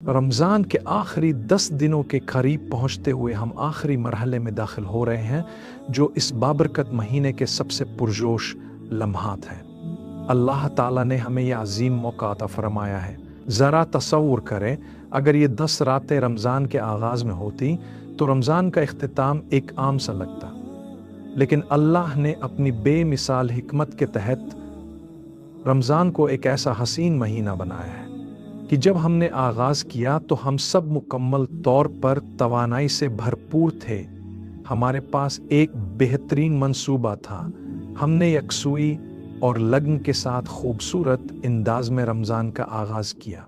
رمضان کے آخری 10 دنوں کے قریب پہنچتے ہوئے ہم آخری مرحلے میں داخل ہو رہے ہیں، جو اس بابرکت مہینے کے سب سے پرجوش لمحات ہیں۔ اللہ تعالیٰ نے ہمیں یہ عظیم موقع عطا فرمایا ہے۔ ذرا تصور کریں، اگر یہ 10 راتیں رمضان کے آغاز میں ہوتی تو رمضان کا اختتام ایک عام سا لگتا، لیکن اللہ نے اپنی بے مثال حکمت کے تحت رمضان کو ایک ایسا حسین مہینہ بنایا ہے کہ جب ہم نے آغاز کیا تو ہم سب مکمل طور پر توانائی سے بھرپور تھے۔ ہمارے پاس ایک بہترین منصوبہ تھا۔ ہم نے یکسوئی اور لگن کے ساتھ خوبصورت انداز میں رمضان کا آغاز کیا،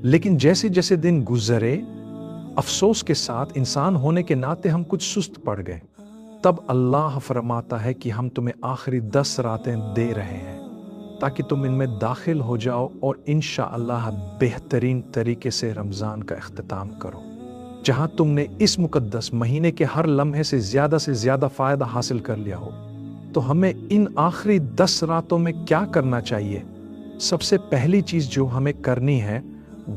لیکن جیسے جیسے دن گزرے، افسوس کے ساتھ انسان ہونے کے ناطے ہم کچھ سست پڑ گئے۔ تب اللہ فرماتا ہے کہ ہم تمہیں آخری 10 راتیں دے رہے ہیں تاکہ تم ان میں داخل ہو جاؤ اور انشاءاللہ بہترین طریقے سے رمضان کا اختتام کرو۔ جہاں تم نے اس مقدس مہینے کے ہر لمحے سے زیادہ فائدہ حاصل کر لیا ہو، تو ہمیں ان آخری 10 راتوں میں کیا کرنا چاہیے؟ سب سے پہلی چیز جو ہمیں کرنی ہے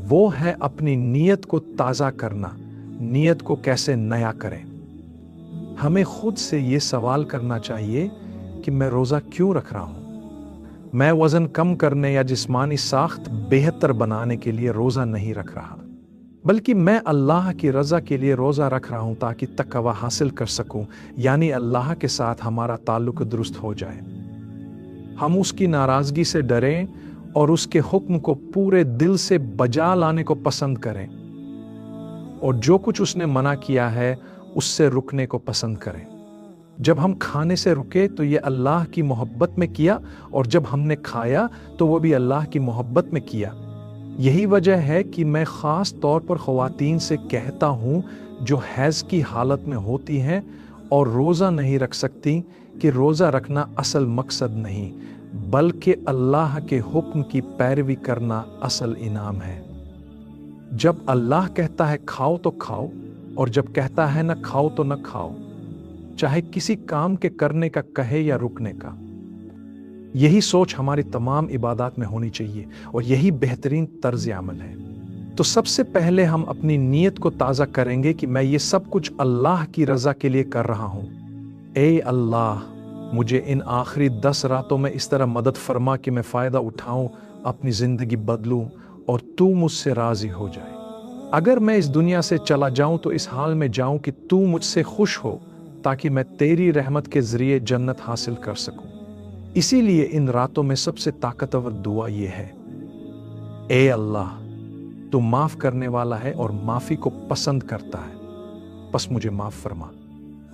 وہ ہے اپنی نیت کو تازہ کرنا۔ نیت کو کیسے نیا کریں؟ ہمیں خود سے یہ سوال کرنا چاہیے کہ میں روزہ کیوں رکھ رہا ہوں؟ میں وزن کم کرنے یا جسمانی ساخت بہتر بنانے کے لیے روزہ نہیں رکھ رہا، بلکہ میں اللہ کی رضا کے لیے روزہ رکھ رہا ہوں تاکہ تقوی حاصل کر سکوں، یعنی اللہ کے ساتھ ہمارا تعلق درست ہو جائے، ہم اس کی ناراضگی سے ڈریں اور اس کے حکم کو پورے دل سے بجا لانے کو پسند کریں، اور جو کچھ اس نے منع کیا ہے اس سے رکنے کو پسند کریں۔ جب ہم کھانے سے رکے تو یہ اللہ کی محبت میں کیا، اور جب ہم نے کھایا تو وہ بھی اللہ کی محبت میں کیا۔ یہی وجہ ہے کہ میں خاص طور پر خواتین سے کہتا ہوں جو حیض کی حالت میں ہوتی ہیں اور روزہ نہیں رکھ سکتی کہ روزہ رکھنا اصل مقصد نہیں، بلکہ اللہ کے حکم کی پیروی کرنا اصل انعام ہے۔ جب اللہ کہتا ہے کھاؤ تو کھاؤ، اور جب کہتا ہے نہ کھاؤ تو نہ کھاؤ، چاہے کسی کام کے کرنے کا کہے یا رکنے کا۔ یہی سوچ ہماری تمام عبادات میں ہونی چاہیے، اور یہی بہترین طرز عمل ہے۔ تو سب سے پہلے ہم اپنی نیت کو تازہ کریں گے کہ میں یہ سب کچھ اللہ کی رضا کے لیے کر رہا ہوں۔ اے اللہ، مجھے ان آخری 10 راتوں میں اس طرح مدد فرما کہ میں فائدہ اٹھاؤں، اپنی زندگی بدلوں اور تو مجھ سے راضی ہو جائے۔ اگر میں اس دنیا سے چلا جاؤں تو اس حال میں جاؤں کہ تو مجھ سے خوش ہو، تاکہ میں تیری رحمت کے ذریعے جنت حاصل کر سکوں۔ اسی لیے ان راتوں میں سب سے طاقتور دعا یہ ہے: اے اللہ، تو معاف کرنے والا ہے اور معافی کو پسند کرتا ہے، پس مجھے معاف فرما۔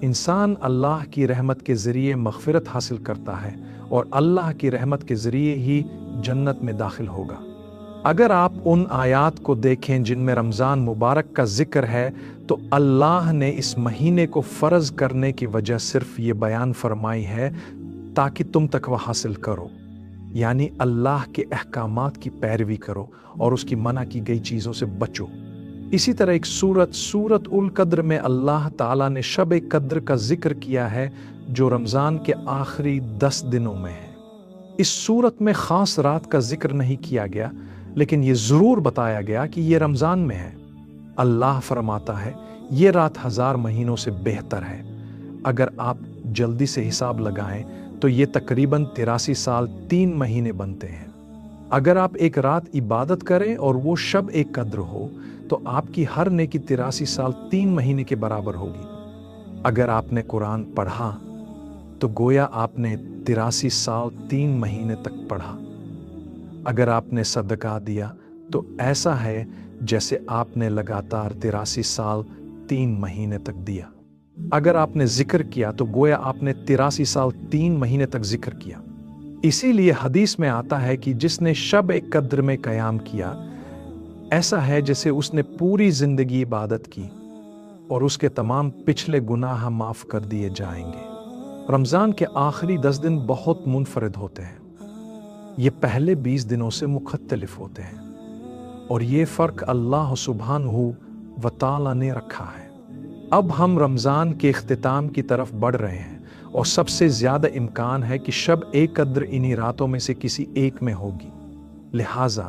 انسان اللہ کی رحمت کے ذریعے مغفرت حاصل کرتا ہے، اور اللہ کی رحمت کے ذریعے ہی جنت میں داخل ہوگا۔ اگر آپ ان آیات کو دیکھیں جن میں رمضان مبارک کا ذکر ہے، تو اللہ نے اس مہینے کو فرض کرنے کی وجہ صرف یہ بیان فرمائی ہے تاکہ تم تقوی حاصل کرو، یعنی اللہ کے احکامات کی پیروی کرو اور اس کی منع کی گئی چیزوں سے بچو۔ اسی طرح ایک سورت القدر میں اللہ تعالیٰ نے شب قدر کا ذکر کیا ہے، جو رمضان کے آخری 10 دنوں میں ہے۔ اس سورت میں خاص رات کا ذکر نہیں کیا گیا، لیکن یہ ضرور بتایا گیا کہ یہ رمضان میں ہے۔ اللہ فرماتا ہے یہ رات 1000 مہینوں سے بہتر ہے۔ اگر آپ جلدی سے حساب لگائیں تو یہ تقریباً 83 سال 3 مہینے بنتے ہیں۔ اگر آپ ایک رات عبادت کریں اور وہ شب قدر ہو تو آپ کی ہر نیکی 83 سال 3 مہینے کے برابر ہوگی۔ اگر آپ نے قرآن پڑھا تو گویا آپ نے 83 سال 3 مہینے تک پڑھا۔ اگر آپ نے صدقہ دیا تو ایسا ہے جیسے آپ نے لگاتار 83 سال 3 مہینے تک دیا۔ اگر آپ نے ذکر کیا تو گویا آپ نے 83 سال 3 مہینے تک ذکر کیا۔ اسی لیے حدیث میں آتا ہے کہ جس نے شب قدر میں قیام کیا، ایسا ہے جیسے اس نے پوری زندگی عبادت کی، اور اس کے تمام پچھلے گناہ معاف کر دیے جائیں گے۔ رمضان کے آخری 10 دن بہت منفرد ہوتے ہیں۔ یہ پہلے 20 دنوں سے مختلف ہوتے ہیں، اور یہ فرق اللہ سبحانہ و تعالی نے رکھا ہے۔ اب ہم رمضان کے اختتام کی طرف بڑھ رہے ہیں، اور سب سے زیادہ امکان ہے کہ شب قدر انہی راتوں میں سے کسی ایک میں ہوگی۔ لہٰذا